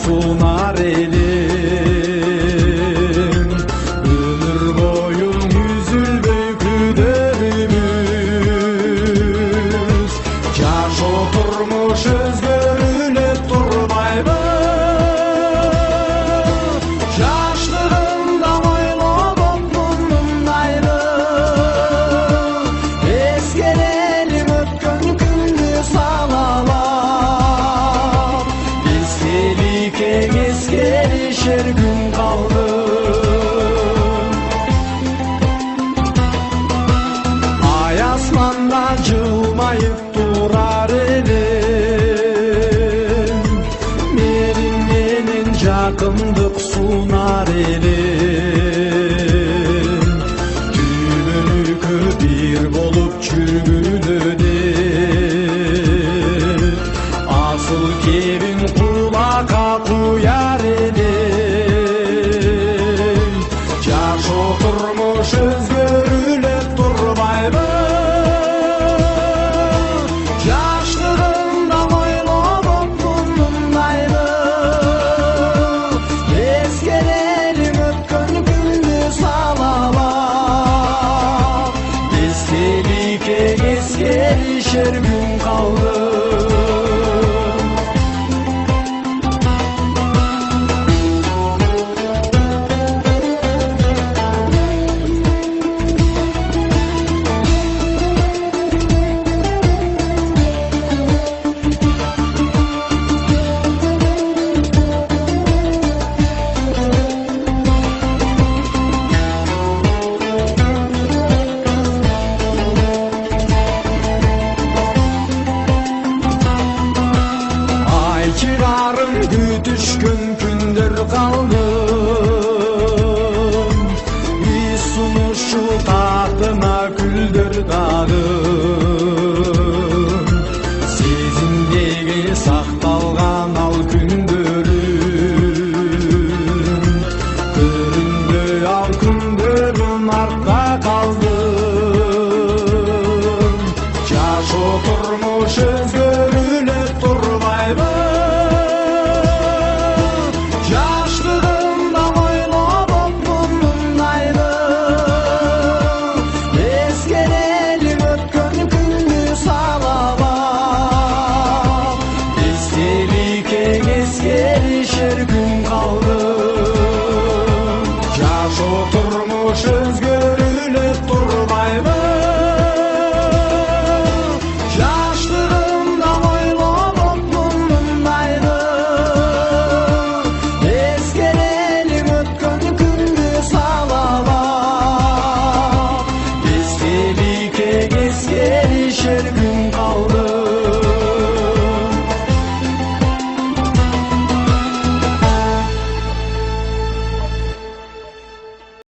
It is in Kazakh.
sunar elim. Ömür boyu üzülbey küderimiz, jaş oturmuş özgörüne turbayбыз. Жаштығымда ойлап мұңдайды, ескерелім өткен күнді саналап. Ескелікең ескерішер күн қалды. Ай асманда жылмайып тұрар елім, меріңнен жақындық sunar elim. Tübünükü bir bolup çürgünöde, asıl kevin kulaka kuyar elim. Jaş oturmuş özgörülep turbayбыз. Жаштығымда ойлап мұңдайды, ескерелім өткен күнді саналап. Ескелікең ескерішер күн қалды. Çıkarım güdüşkün kündür kaldım, bir sunuşu tahtına küldür dağım.